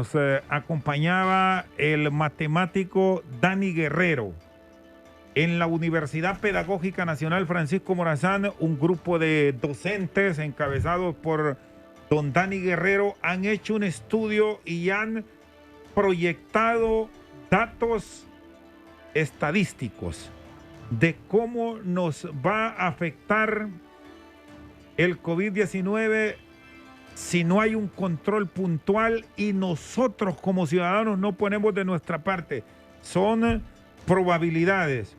nos acompañaba el matemático Dani Guerrero. En la Universidad Pedagógica Nacional Francisco Morazán, un grupo de docentes encabezados por don Dani Guerrero han hecho un estudio y han proyectado datos estadísticos de cómo nos va a afectar el COVID-19 si no hay un control puntual y nosotros como ciudadanos no ponemos de nuestra parte. Son probabilidades.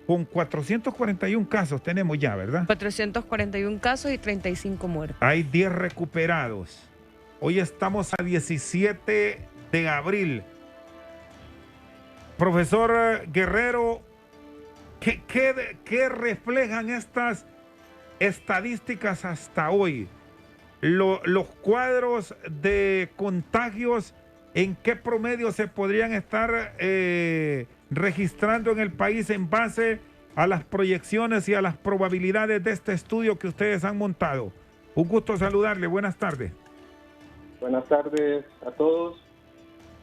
Con 441 casos tenemos ya, ¿verdad? 441 casos y 35 muertos. Hay 10 recuperados. Hoy estamos a 17 de abril. Profesor Guerrero, ¿qué reflejan estas estadísticas hasta hoy? Los cuadros de contagios, ¿en qué promedio se podrían estar registrando en el país en base a las proyecciones y a las probabilidades de este estudio que ustedes han montado? Un gusto saludarle, buenas tardes. Buenas tardes a todos.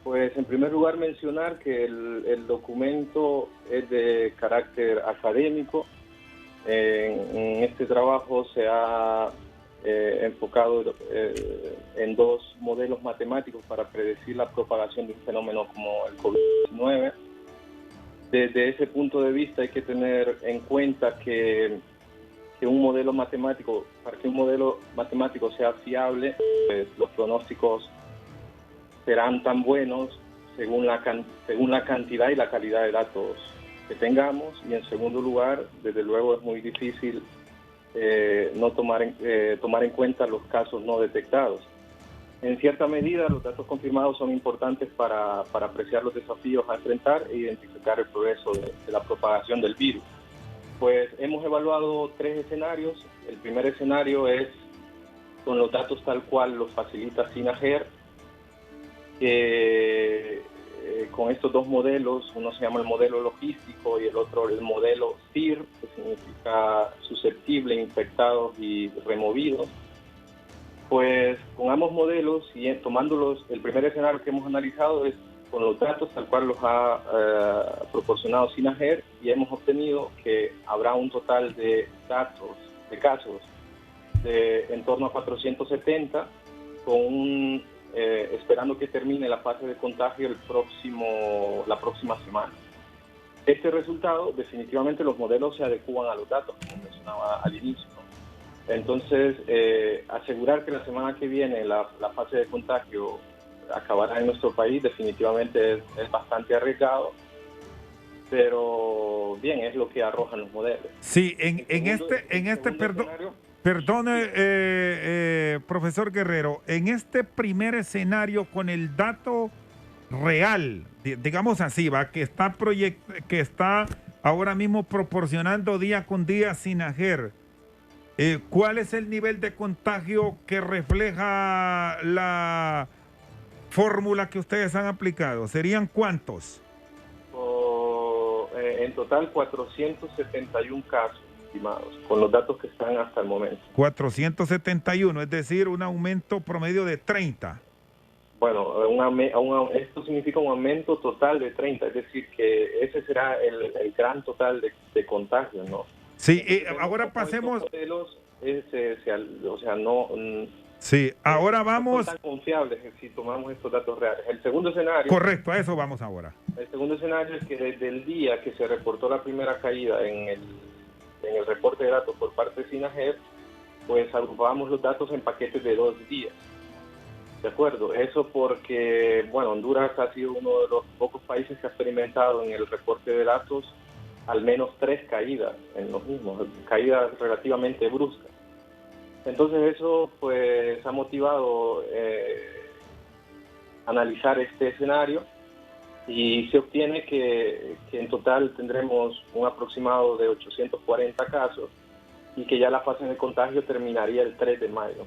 Pues en primer lugar mencionar que el documento es de carácter académico. En este trabajo se ha enfocado en dos modelos matemáticos para predecir la propagación de un fenómeno como el COVID-19. Desde ese punto de vista hay que tener en cuenta que un modelo matemático, para que un modelo matemático sea fiable, pues los pronósticos serán tan buenos según la cantidad y la calidad de datos que tengamos. Y en segundo lugar, desde luego es muy difícil no tomar en cuenta los casos no detectados. En cierta medida, los datos confirmados son importantes para apreciar los desafíos a enfrentar e identificar el progreso de la propagación del virus. Pues hemos evaluado 3 escenarios. El primer escenario es con los datos tal cual los facilita SINAGER, que con estos dos modelos, uno se llama el modelo logístico y el otro el modelo CIR, que significa susceptible, infectados y removidos. Pues con ambos modelos y tomándolos, el primer escenario que hemos analizado es con los datos tal cual los ha proporcionado SINAGER, y hemos obtenido que habrá un total de casos de en torno a 470, esperando que termine la fase de contagio la próxima semana. Este resultado, definitivamente los modelos se adecúan a los datos, como mencionaba al inicio, ¿no? Entonces, asegurar que la semana que viene la fase de contagio acabará en nuestro país definitivamente es bastante arriesgado, pero bien, es lo que arrojan los modelos. Sí, perdone, profesor Guerrero, en este primer escenario con el dato real, digamos así, que está ahora mismo proporcionando día con día SINAGER, ¿cuál es el nivel de contagio que refleja la fórmula que ustedes han aplicado? ¿Serían cuántos? En total 471 casos estimados, con los datos que están hasta el momento. 471, es decir, un aumento promedio de 30. Bueno, esto significa un aumento total de 30, es decir, que ese será el gran total de contagios, ¿no? Sí, ahora pasemos... Sí, ahora vamos... No son tan confiables si tomamos estos datos reales. El segundo escenario... Correcto, a eso vamos ahora. El segundo escenario es que desde el día que se reportó la primera caída en el reporte de datos por parte de SINAGER, pues agrupamos los datos en paquetes de 2 días. ¿De acuerdo? Eso porque, bueno, Honduras ha sido uno de los pocos países que ha experimentado en el reporte de datos al menos 3 caídas en los mismos, caídas relativamente bruscas. Entonces eso pues ha motivado analizar este escenario, y se obtiene que en total tendremos un aproximado de 840 casos y que ya la fase de contagio terminaría el 3 de mayo.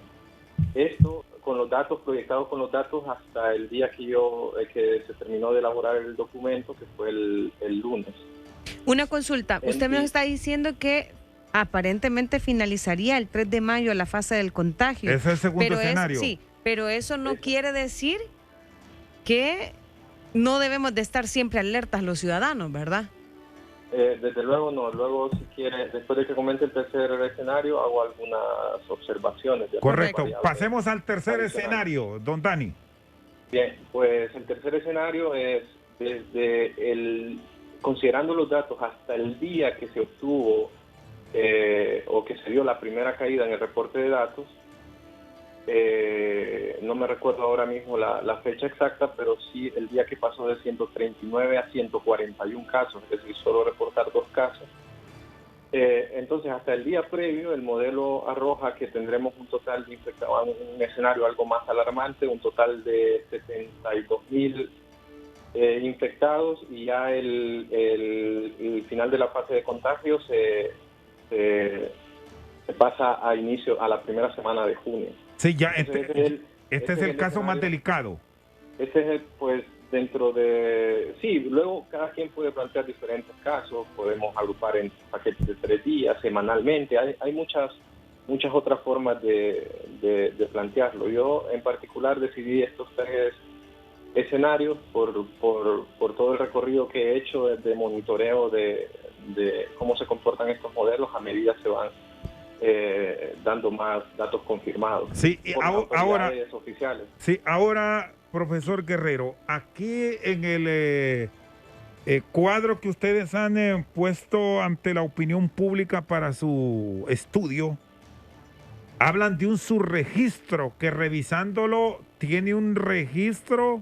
Esto con los datos, proyectados con los datos hasta el día que se terminó de elaborar el documento, que fue el lunes. Una consulta, usted me está diciendo que aparentemente finalizaría el 3 de mayo la fase del contagio. Ese es el segundo escenario. Sí, pero eso no quiere decir que no debemos de estar siempre alertas los ciudadanos, ¿verdad? Desde luego no. Luego, si quiere, después de que comente el tercer escenario, hago algunas observaciones. Correcto. Pasemos al tercer escenario, don Dani. Bien, pues el tercer escenario es considerando los datos hasta el día que se obtuvo o que se dio la primera caída en el reporte de datos. No me recuerdo ahora mismo la fecha exacta, pero sí el día que pasó de 139 a 141 casos, es decir, solo reportar 2 casos. Entonces, hasta el día previo, el modelo arroja que tendremos un total de infectados, un escenario algo más alarmante, un total de 72.000 infectados, y ya el final de la fase de contagio se pasa a la primera semana de junio. Sí, ya este es el caso más delicado. Este es pues dentro de... Sí, luego cada quien puede plantear diferentes casos, podemos agrupar en paquetes de 3 días, semanalmente, hay muchas otras formas de plantearlo. Yo en particular decidí estos 3 escenarios por todo el recorrido que he hecho de monitoreo de cómo se comportan estos modelos a medida que se van dando más datos confirmados. Sí, y ahora, oficiales. Sí, ahora, profesor Guerrero, aquí en el cuadro que ustedes han puesto ante la opinión pública para su estudio, hablan de un subregistro que, revisándolo, tiene un registro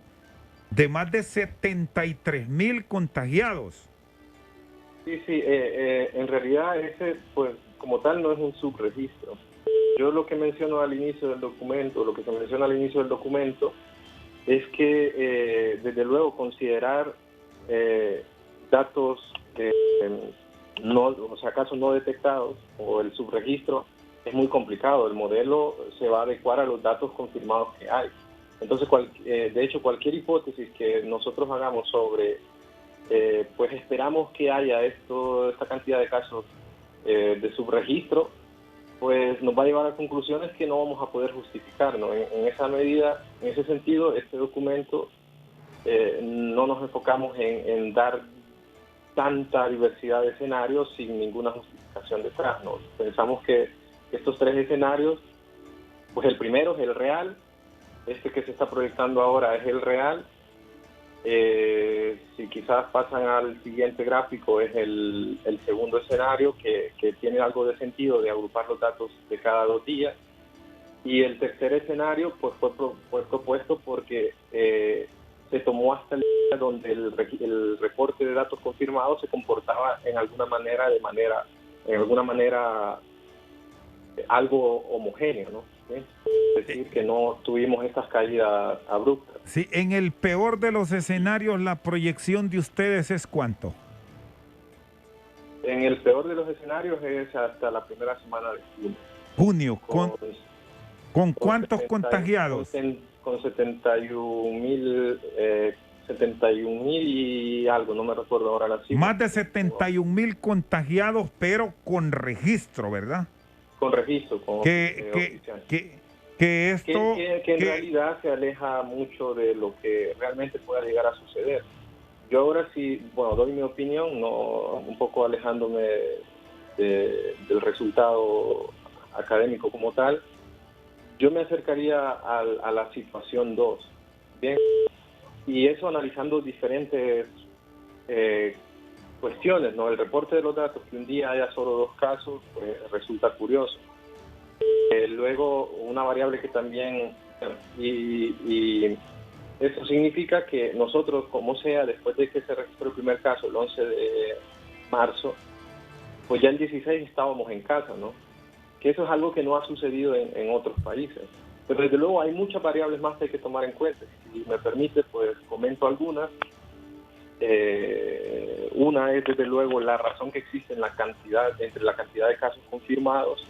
de más de 73.000 contagiados. Sí, en realidad ese, pues, como tal, no es un subregistro. Yo lo que menciono al inicio del documento, lo que se menciona al inicio del documento, es que, desde luego, considerar datos no, o sea, casos no detectados o el subregistro es muy complicado. El modelo se va a adecuar a los datos confirmados que hay. Entonces, de hecho, cualquier hipótesis que nosotros hagamos sobre, pues esperamos que haya esta cantidad de casos de subregistro, pues nos va a llevar a conclusiones que no vamos a poder justificar, ¿no? En esa medida, en ese sentido, este documento no nos enfocamos en dar tanta diversidad de escenarios sin ninguna justificación detrás, ¿no? Pensamos que estos 3 escenarios, pues el primero es el real, este que se está proyectando ahora es el real. Si quizás pasan al siguiente gráfico, es el segundo escenario que tiene algo de sentido de agrupar los datos de cada 2 días, y el tercer escenario pues fue propuesto porque se tomó hasta el día donde el reporte de datos confirmados se comportaba en alguna manera algo homogéneo, ¿no? ¿Sí? Es decir, que no tuvimos estas caídas abruptas. Sí, en el peor de los escenarios, la proyección de ustedes es ¿cuánto? En el peor de los escenarios es hasta la primera semana de junio. ¿Con cuántos contagiados? Con 71.000 y algo, no me recuerdo ahora la cifra. Más de 71.000 contagiados, pero con registro, ¿verdad? Con registro, que en realidad se aleja mucho de lo que realmente pueda llegar a suceder. Yo ahora sí, bueno, doy mi opinión, no, un poco alejándome del resultado académico como tal. Yo me acercaría a la situación 2, ¿bien? Y eso analizando diferentes cuestiones, ¿no? El reporte de los datos, que un día haya solo 2 casos, pues resulta curioso. Luego, una variable que también, y eso significa que nosotros, como sea, después de que se registró el primer caso, el 11 de marzo, pues ya el 16 estábamos en casa, ¿no? Que eso es algo que no ha sucedido en otros países. Pero desde luego hay muchas variables más que hay que tomar en cuenta. Si me permite, pues comento algunas. Una es desde luego la razón que existe entre la cantidad de casos confirmados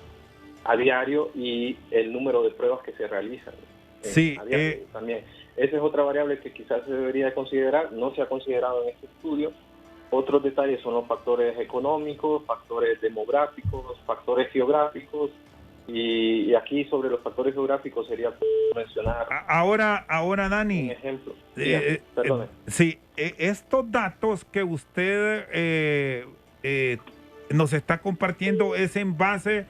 a diario y el número de pruebas que se realizan a diario también. Esa es otra variable que quizás se debería considerar, no se ha considerado en este estudio. Otros detalles son los factores económicos, factores demográficos, factores geográficos Y aquí sobre los factores geográficos sería mencionar Ahora, Dani, un ejemplo. perdone. Sí, estos datos que usted nos está compartiendo es en base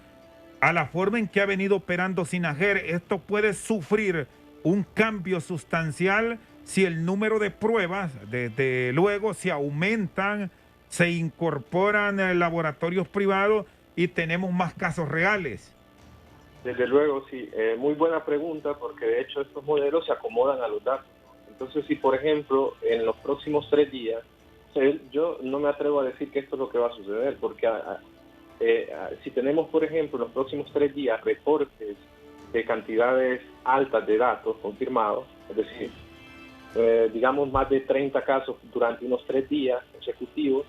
a la forma en que ha venido operando Sinajer. Esto puede sufrir un cambio sustancial si el número de pruebas, desde luego, se aumentan, se incorporan laboratorios privados y tenemos más casos reales. Desde luego, sí. Muy buena pregunta, porque de hecho estos modelos se acomodan a los datos. Entonces, si por ejemplo, en los próximos 3 días, yo no me atrevo a decir que esto es lo que va a suceder, porque si tenemos, por ejemplo, en los próximos 3 días reportes de cantidades altas de datos confirmados, es decir, digamos más de 30 casos durante unos 3 días consecutivos,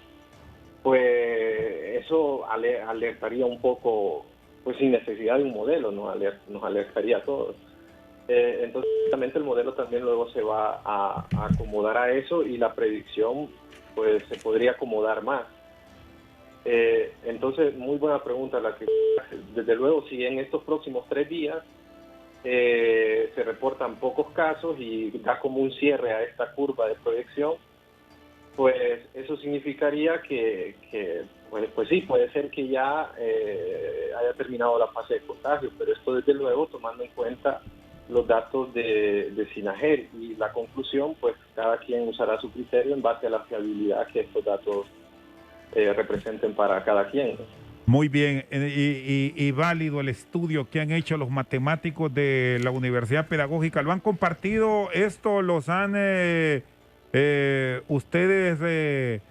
pues eso alertaría un poco, pues sin necesidad de un modelo, nos alertaría a todos. Entonces, justamente el modelo también luego se va a acomodar a eso y la predicción pues se podría acomodar más. Entonces, muy buena pregunta la que desde luego, si en estos próximos 3 días se reportan pocos casos y da como un cierre a esta curva de proyección, pues eso significaría que pues sí, puede ser que ya haya terminado la fase de contagio, pero esto desde luego tomando en cuenta los datos de Sinajer, y la conclusión, pues cada quien usará su criterio en base a la fiabilidad que estos datos representen para cada quien. Muy bien, y válido el estudio que han hecho los matemáticos de la Universidad Pedagógica. ¿Lo han compartido esto? ¿Los han ustedes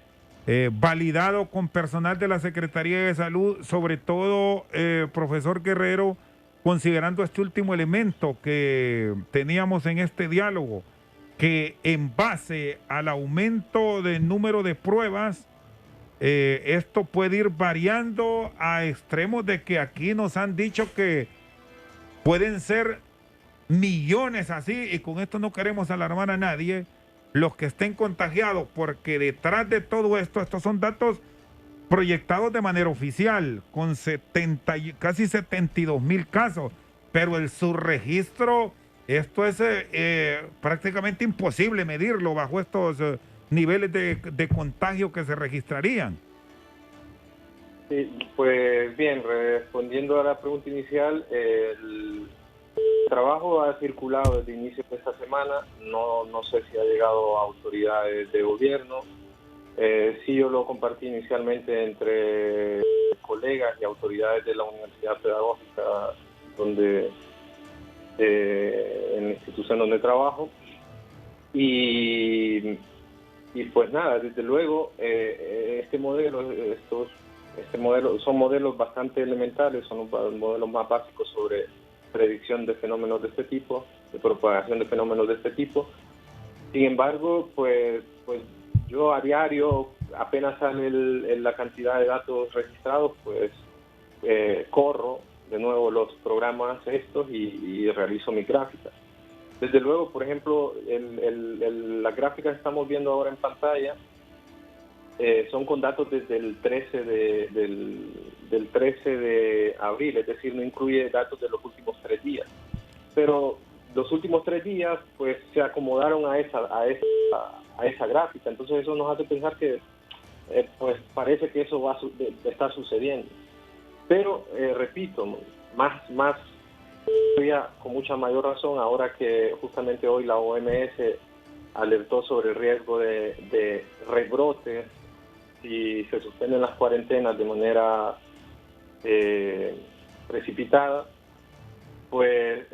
validado con personal de la Secretaría de Salud? Sobre todo, profesor Guerrero, considerando este último elemento que teníamos en este diálogo, que en base al aumento del número de pruebas, esto puede ir variando a extremos de que aquí nos han dicho que pueden ser millones así, y con esto no queremos alarmar a nadie, los que estén contagiados, porque detrás de todo esto, estos son datos proyectados de manera oficial, con casi 72,000 casos, pero el subregistro, esto es prácticamente imposible medirlo bajo estos niveles de contagio que se registrarían. Sí, pues bien, respondiendo a la pregunta inicial, el trabajo ha circulado desde el inicio de esta semana, no sé si ha llegado a autoridades de gobierno. Sí, yo lo compartí inicialmente entre colegas y autoridades de la Universidad Pedagógica, en la institución donde trabajo, y pues nada, desde luego este modelo son modelos bastante elementales, son los modelos más básicos sobre predicción de fenómenos de este tipo, de propagación de fenómenos de este tipo. Sin embargo, pues yo a diario, apenas sale la cantidad de datos registrados, pues corro de nuevo los programas estos y realizo mi gráfica. Desde luego, por ejemplo, la gráfica que estamos viendo ahora en pantalla son con datos desde el 13 de abril, es decir, no incluye datos de los últimos 3 días. Pero los últimos 3 días pues se acomodaron a esa gráfica, entonces eso nos hace pensar que pues parece que eso va a estar sucediendo. Pero repito, más todavía con mucha mayor razón ahora que justamente hoy la OMS alertó sobre el riesgo de rebrotes si se suspenden las cuarentenas de manera precipitada. Pues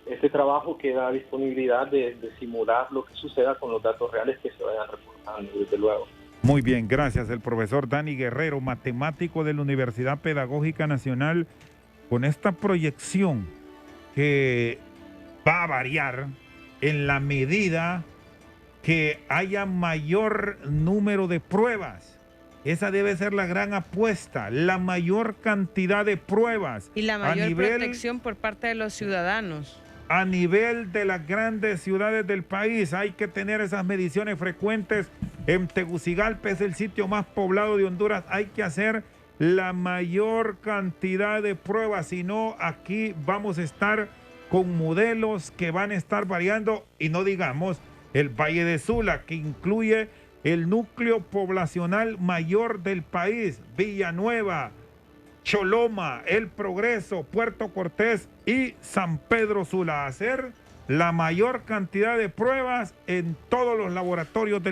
este trabajo queda a disponibilidad de simular lo que suceda con los datos reales que se vayan reportando, desde luego. Muy bien, gracias. El profesor Dani Guerrero, matemático de la Universidad Pedagógica Nacional, con esta proyección que va a variar en la medida que haya mayor número de pruebas. Esa debe ser la gran apuesta, la mayor cantidad de pruebas. Y la mayor protección por parte de los ciudadanos. A nivel de las grandes ciudades del país hay que tener esas mediciones frecuentes. En Tegucigalpa es el sitio más poblado de Honduras. Hay que hacer la mayor cantidad de pruebas, sino aquí vamos a estar con modelos que van a estar variando, y no digamos el Valle de Sula, que incluye el núcleo poblacional mayor del país, Villanueva, Choloma, El Progreso, Puerto Cortés y San Pedro Sula. Hacer la mayor cantidad de pruebas en todos los laboratorios del